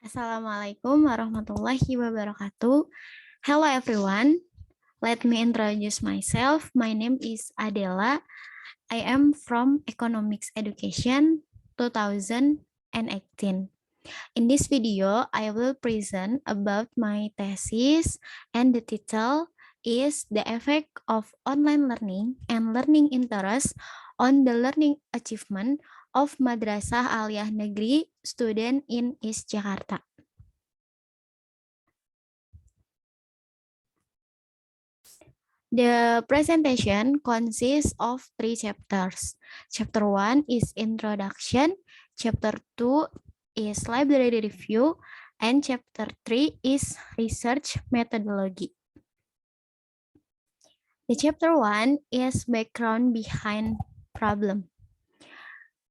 Assalamualaikum warahmatullahi wabarakatuh. Hello everyone. Let me introduce myself. My name is Adela. I am from Economics Education 2018. In this video, I will present about my thesis and the title is The Effect of Online Learning and Learning Interest on the Learning Achievement of Madrasah Aliyah Negeri Student in East Jakarta. The presentation consists of 3 chapters. Chapter 1 is Introduction, Chapter 2 is Library Review, and Chapter 3 is Research Methodology. The Chapter 1 is Background Behind Problem.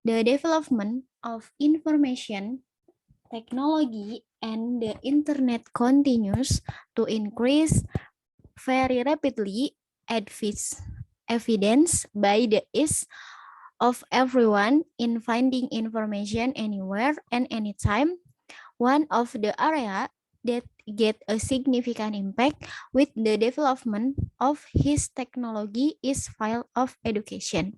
The development of information technology and the internet continues to increase very rapidly, evidence by the ease of everyone in finding information anywhere and anytime. One of the area that get a significant impact with the development of his technology is field of education.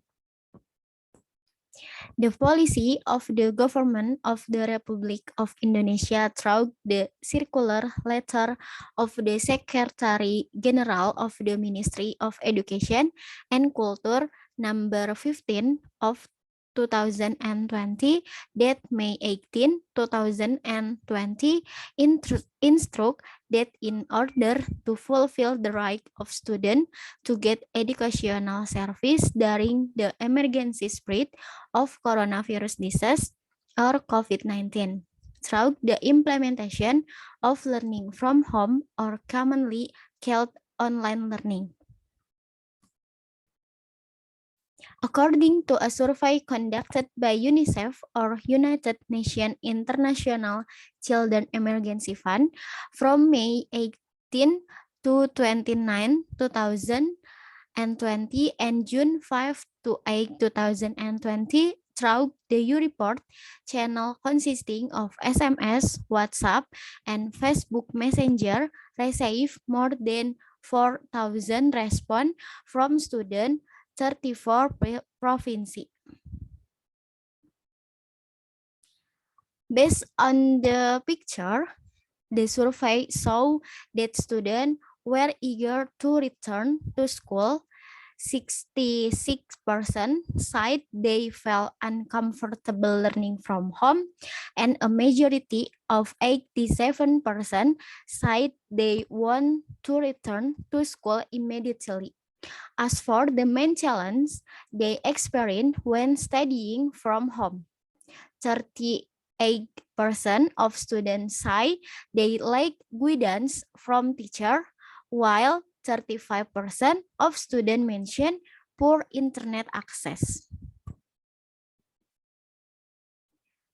The policy of the government of the Republic of Indonesia through the circular letter of the Secretary General of the Ministry of Education and Culture number 15 of 2020 that May 18, 2020 instruct that in order to fulfill the right of students to get educational service during the emergency spread of coronavirus disease or COVID-19 through the implementation of learning from home or commonly called online learning. According to a survey conducted by UNICEF or United Nations International Children Emergency Fund from May 18 to 29, 2020 and June 5 to 8, 2020, through the U-Report channel consisting of SMS, WhatsApp, and Facebook Messenger received more than 4,000 response from students 34 provinces. Based on the picture, the survey saw that students were eager to return to school. 66% said they felt uncomfortable learning from home, and a majority of 87% said they want to return to school immediately. As for the main challenge they experienced when studying from home, 38% of students say they lack guidance from teacher, while 35% of students mention poor internet access.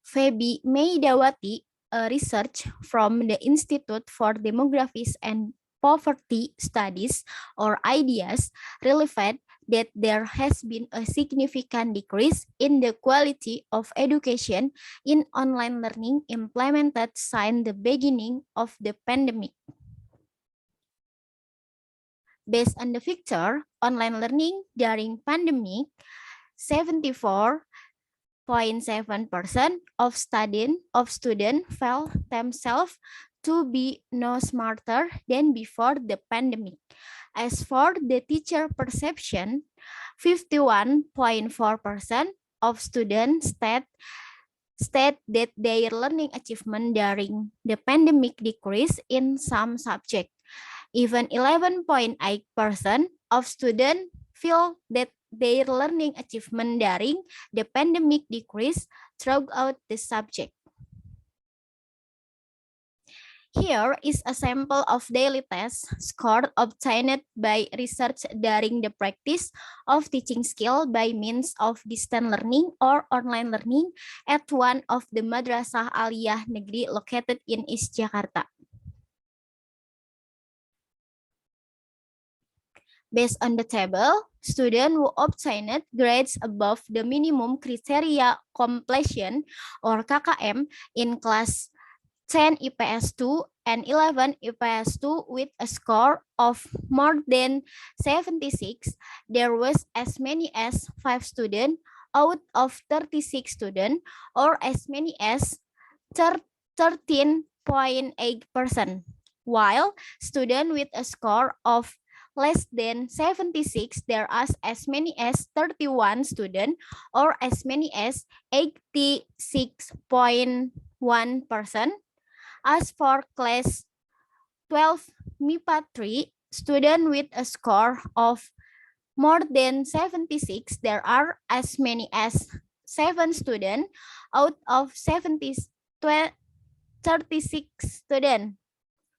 Febi Meidawati, a research from the Institute for Demographics and Poverty Studies, or IDEAS, revealed that there has been a significant decrease in the quality of education in online learning implemented since the beginning of the pandemic. Based on the picture, online learning during pandemic, 74.7% of students felt themselves to be no smarter than before the pandemic. As for the teacher perception, 51.4% of students state that their learning achievement during the pandemic decreased in some subjects. Even 11.8% of students feel that their learning achievement during the pandemic decreased throughout the subject. Here is a sample of daily test score obtained by research during the practice of teaching skill by means of distance learning or online learning at one of the Madrasah Aliyah Negeri located in East Jakarta. Based on the table, students who obtained grades above the minimum criteria completion or KKM in class 10 IPS 2 and 11 IPS 2 with a score of more than 76, there was as many as 5 students out of 36 students, or as many as 13.8%, while students with a score of less than 76, there are as many as 31 students, or as many as 86.1%. As for class 12 MIPA 3, student with a score of more than 76, there are as many as 7 students out of 36 students,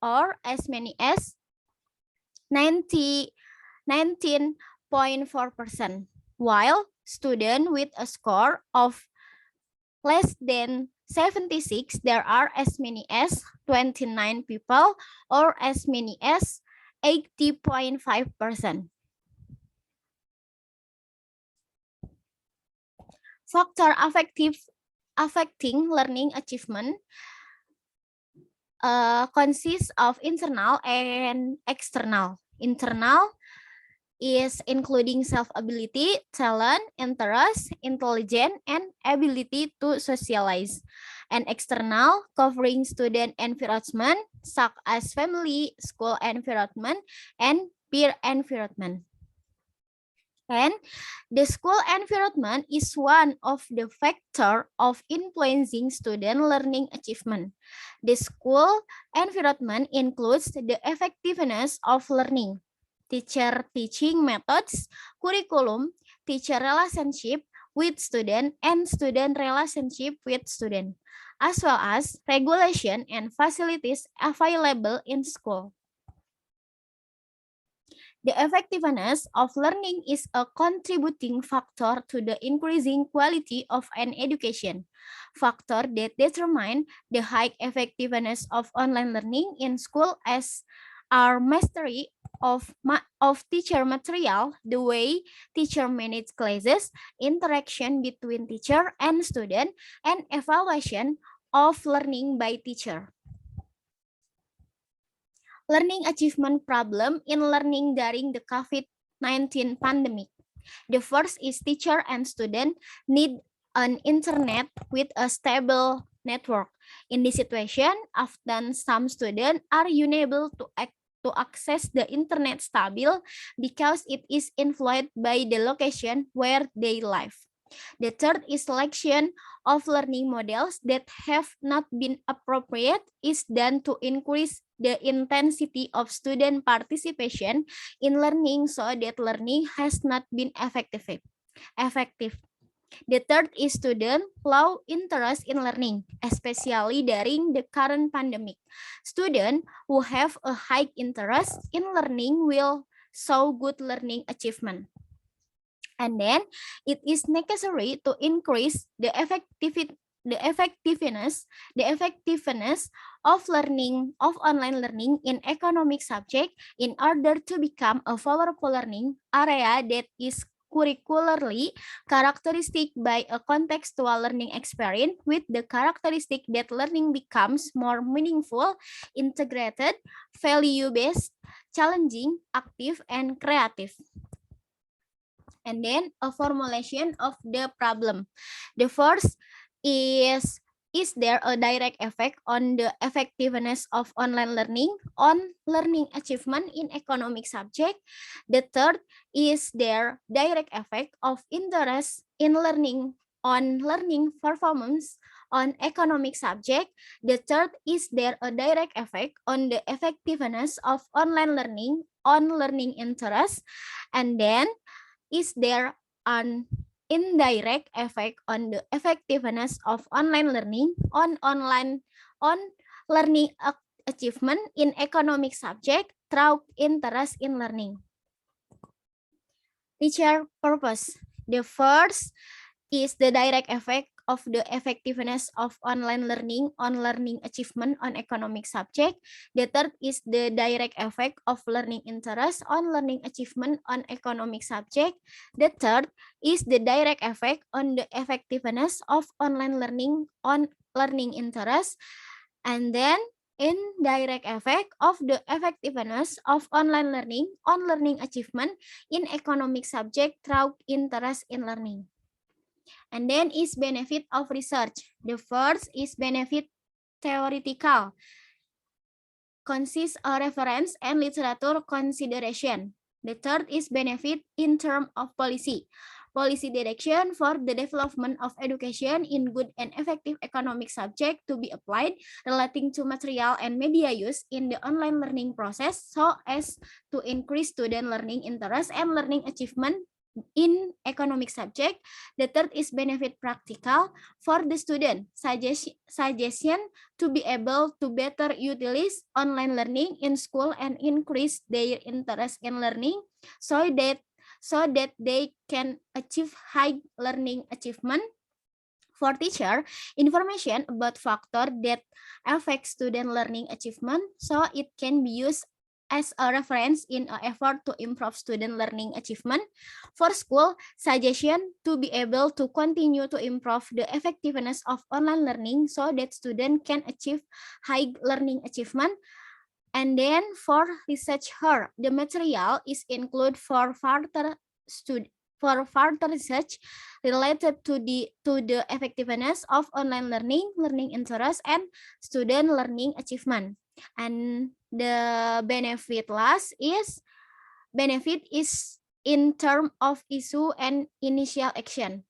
or as many as 19.4%, while student with a score of less than 76, there are as many as 29 people, or as many as 80.5%. Factor affecting learning achievement consists of internal and external. Internal is including self-ability, talent, interest, intelligence, and ability to socialize. And external, covering student environment, such as family, school environment, and peer environment. And the school environment is one of the factors of influencing student learning achievement. The school environment includes the effectiveness of learning, teacher teaching methods, curriculum, teacher relationship with student, and student relationship with student, as well as regulation and facilities available in school. The effectiveness of learning is a contributing factor to the increasing quality of an education. Factor that determine the high effectiveness of online learning in school as our mastery of teacher material, the way teacher manage classes, interaction between teacher and student, and evaluation of learning by teacher. Learning achievement problem in learning during the COVID-19 pandemic. The first is teacher and student need an internet with a stable network. In this situation, often some students are unable to access the internet stable because it is influenced by the location where they live. The third is selection of learning models that have not been appropriate is done to increase the intensity of student participation in learning so that learning has not been effective. The third is student low interest in learning, especially during the current pandemic. Students who have a high interest in learning will show good learning achievement. And then it is necessary to increase the effectiveness of learning of online learning in economic subject in order to become a powerful learning area that is curricularly characteristic by a contextual learning experience with the characteristic that learning becomes more meaningful, integrated, value-based, challenging, active, and creative. And then a formulation of the problem. The first is there a direct effect on the effectiveness of online learning on learning achievement in economic subject? The third, is there direct effect of interest in learning on learning performance on economic subject? The third, is there a direct effect on the effectiveness of online learning on learning interest? And then, is there an indirect effect on the effectiveness of online learning on learning achievement in economic subject through interest in learning? Teacher purpose. The first is the direct effect of the effectiveness of online learning on learning achievement on economic subject. The third is the direct effect of learning interest on learning achievement on economic subject. The third is the direct effect on the effectiveness of online learning on learning interest. And then indirect effect of the effectiveness of online learning on learning achievement in economic subject through interest in learning. And then is benefit of research. The first is benefit theoretical, consists of reference and literature consideration. The third is benefit in terms of policy. Policy direction for the development of education in good and effective economic subject to be applied relating to material and media use in the online learning process so as to increase student learning interest and learning achievement in economic subject. The third is benefit practical for the student. Suggestion to be able to better utilize online learning in school and increase their interest in learning so that they can achieve high learning achievement. For teacher, information about factor that affect student learning achievement so it can be used as a reference in an effort to improve student learning achievement. For school, suggestion to be able to continue to improve the effectiveness of online learning so that students can achieve high learning achievement. And then for researcher, the material is included for further research related to the effectiveness of online learning, learning interest, and student learning achievement. And the benefit is in term of issue and initial action.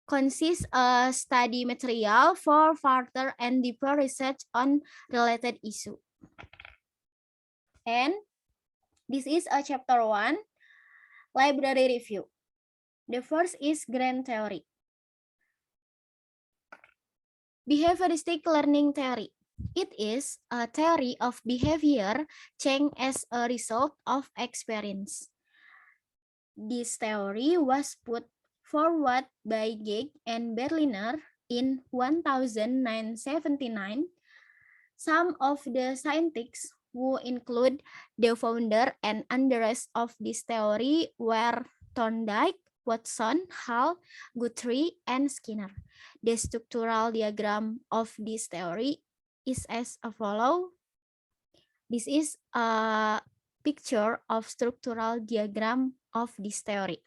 Consists a study material for further and deeper research on related issue. And this is a chapter 1, library review. The first is grand theory. Behavioristic learning theory. It is a theory of behavior change as a result of experience. This theory was put forward by Gage and Berliner in 1979. Some of the scientists who include the founder and unders of this theory were Thorndike, Watson, Hall, Guthrie, and Skinner. The structural diagram of this theory is as follows. This is a picture of structural diagram of this theory.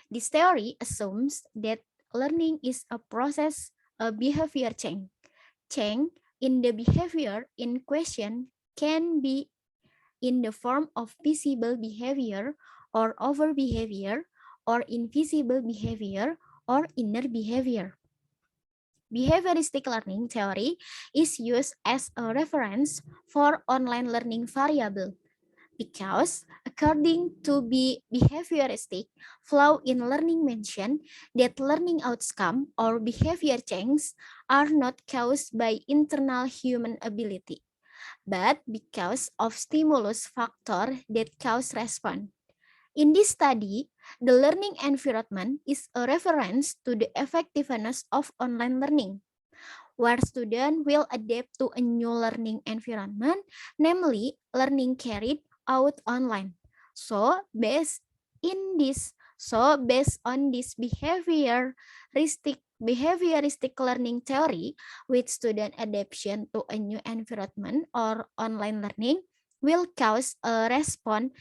This theory assumes that learning is a process of behavior change. Change in the behavior in question can be in the form of visible behavior or over behavior or invisible behavior or inner behavior. Behavioristic learning theory is used as a reference for online learning variable because according to behavioristic flow in learning mentioned that learning outcome or behavior change are not caused by internal human ability, but because of stimulus factor that cause response. In this study, the learning environment is a reference to the effectiveness of online learning, where students will adapt to a new learning environment, namely learning carried out online. So based on this behavioristic learning theory with student adaptation to a new environment or online learning will cause a response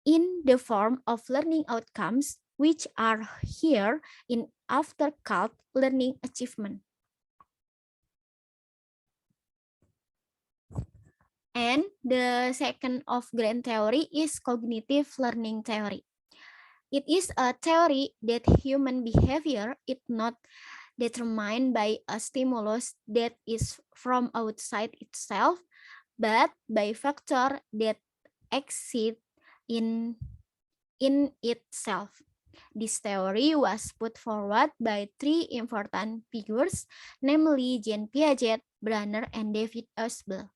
in the form of learning outcomes, which are here in after called learning achievement. And the second of grand theory is cognitive learning theory. It is a theory that human behavior is not determined by a stimulus that is from outside itself, but by factor that exist in itself. This theory was put forward by three important figures, namely Jean Piaget, Brunner, and David Ausubel.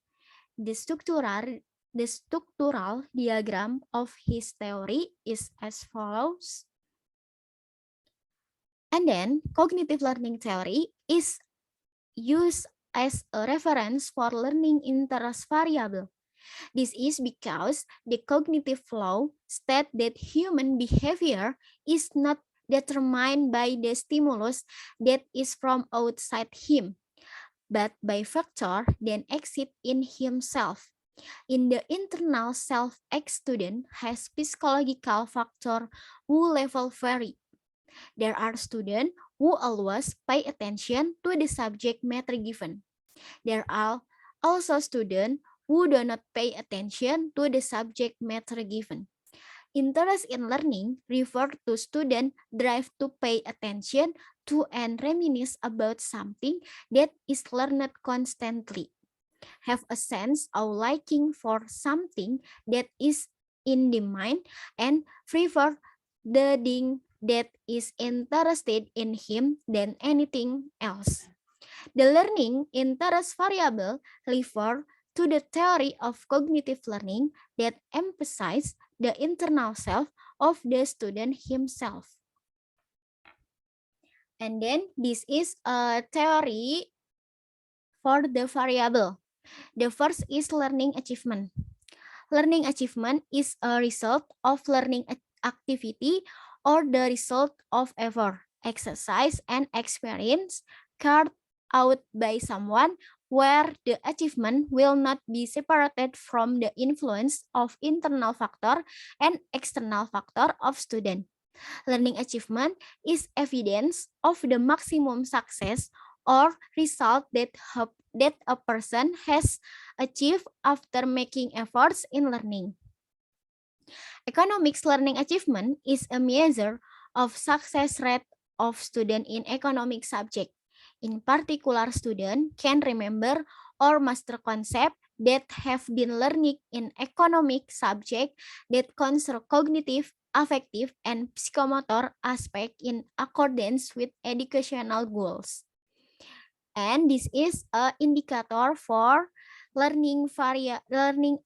The structural diagram of his theory is as follows. And then cognitive learning theory is used as a reference for learning interest variable. This is because the cognitive flow states that human behavior is not determined by the stimulus that is from outside him, but by factor then exist in himself. In the internal self, each student has psychological factor who level vary. There are students who always pay attention to the subject matter given. There are also students who do not pay attention to the subject matter given. Interest in learning refer to student drive to pay attention to and reminisce about something that is learned constantly. Have a sense of liking for something that is in the mind and prefer the thing that is interested in him than anything else. The learning interest variable refer to the theory of cognitive learning that emphasizes the internal self of the student himself. And then this is a theory for the variable. The first is learning achievement. Learning achievement is a result of learning activity or the result of effort, exercise, and experience carried out by someone where the achievement will not be separated from the influence of internal factor and external factor of student. Learning achievement is evidence of the maximum success or result that a person has achieved after making efforts in learning. Economics learning achievement is a measure of success rate of student in economic subject. In particular, student can remember or master concept that have been learned in economic subject that concern cognitive, affective, and psychomotor aspect in accordance with educational goals. And this is an indicator for learning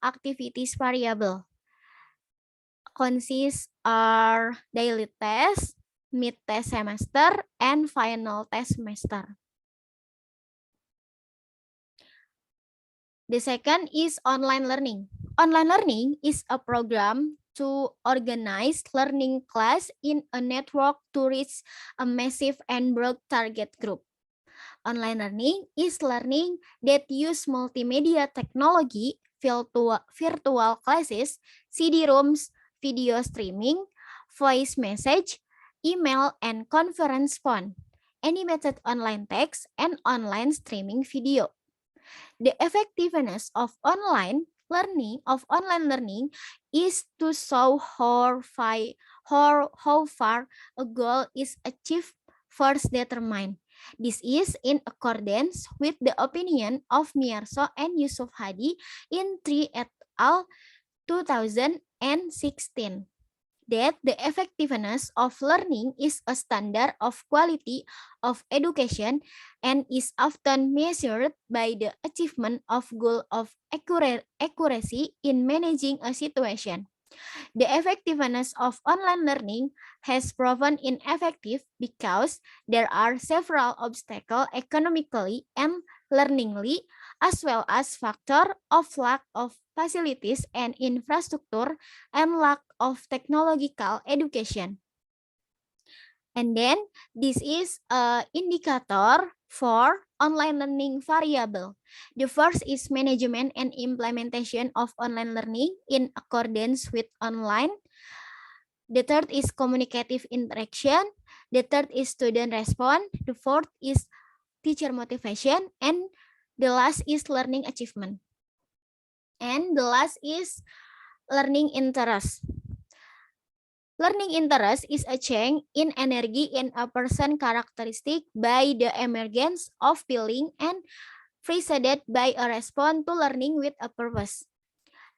activities variable. Consists are daily test, mid test semester, and final test semester. The second is online learning. Online learning is a program to organize learning class in a network to reach a massive and broad target group. Online learning is learning that use multimedia technology, virtual classes, CD-ROMs, video streaming, voice message, email, and conference phone, animated online text, and online streaming video. The effectiveness of online learning is to show how far a goal is achieved first determined. This is in accordance with the opinion of Miyarso and Yusuf Hadi in 3 et al. 2016. That the effectiveness of learning is a standard of quality of education and is often measured by the achievement of goal of accuracy in managing a situation. The effectiveness of online learning has proven ineffective because there are several obstacles economically and learningly, as well as factor of lack of facilities and infrastructure and lack of technological education. And then this is an indicator for online learning variable. The first is management and implementation of online learning in accordance with online. The third is communicative interaction. The third is student response. The fourth is teacher motivation. And the last is learning achievement. And the last is learning interest. Learning interest is a change in energy in a person characteristic by the emergence of feeling and preceded by a response to learning with a purpose.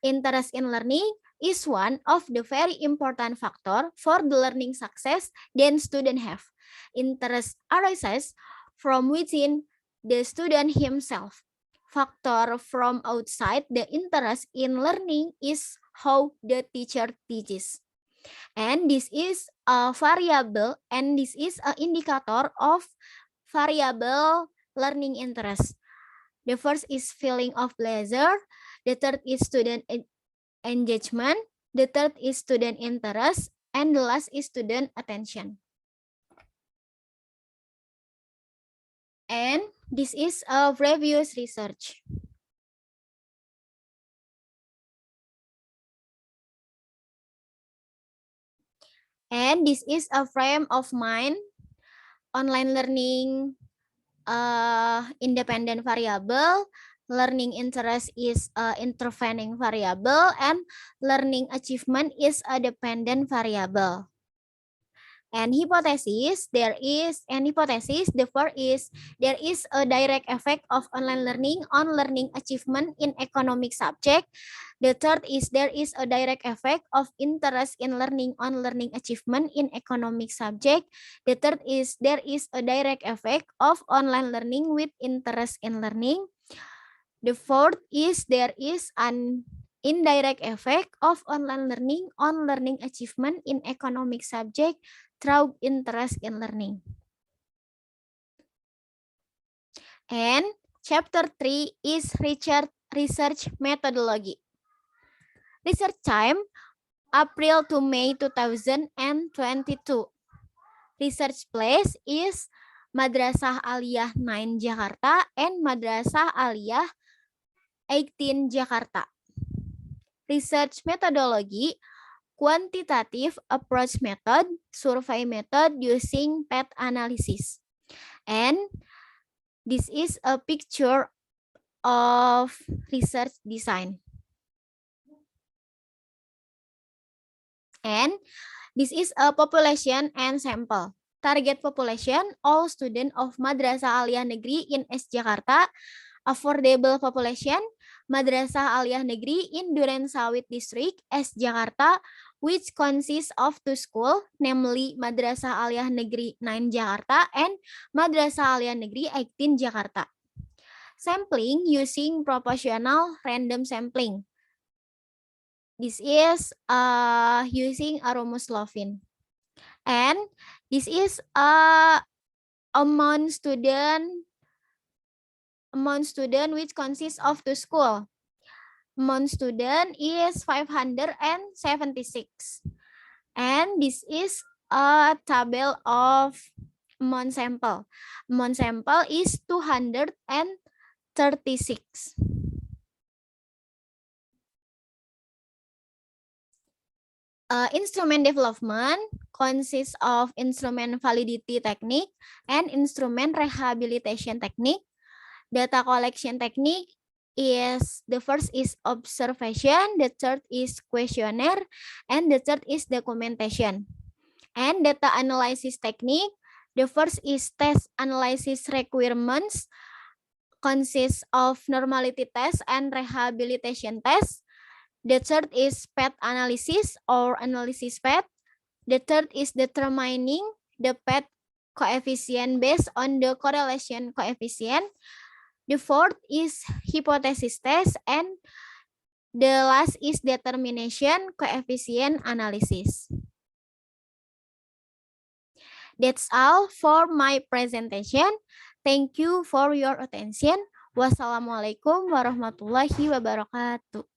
Interest in learning is one of the very important factor for the learning success that students have. Interest arises from within the student himself. Factor from outside the interest in learning is how the teacher teaches. And this is a variable and this is an indicator of variable learning interest. The first is feeling of pleasure. The third is student engagement. The third is student interest. And the last is student attention. And This is a previous research. And this is a frame of mind, online learning, independent variable, learning interest is a intervening variable, and learning achievement is a dependent variable. And hypothesis, the first is there is a direct effect of online learning on learning achievement in economic subject. The third is there is a direct effect of interest in learning on learning achievement in economic subject. The third is there is a direct effect of online learning with interest in learning. The fourth is there is an indirect effect of online learning on learning achievement in economic subject through interest in learning. And chapter 3 is research methodology. Research time, April to May 2022. Research place is Madrasah Aliyah 9 Jakarta and Madrasah Aliyah 18 Jakarta. Research methodology, quantitative approach method, survey method using PET analysis. And this is a picture of research design. And this is a population and sample. Target population, all students of Madrasah Aliyah Negeri in S Jakarta. Affordable population, Madrasah Aliyah Negeri in Durensawit District, S Jakarta, which consists of two schools, namely Madrasah Aliyah Negeri 9 Jakarta and Madrasah Aliyah Negeri 18 Jakarta. Sampling using proportional random sampling. This is using a rumus Lovin. And this is amount student which consists of two schools. Amount student is 576. And this is a table of amount sample. Amount sample is 236. Instrument development consists of instrument validity technique and instrument rehabilitation technique. Data collection technique is the first is observation, the third is questionnaire, and the third is documentation. And data analysis technique, the first is test analysis requirements, consists of normality test and rehabilitation test. The third is PET analysis or analysis PET. The third is determining the PET coefficient based on the correlation coefficient. The fourth is hypothesis test, and the last is determination coefficient analysis. That's all for my presentation. Thank you for your attention. Wassalamualaikum warahmatullahi wabarakatuh.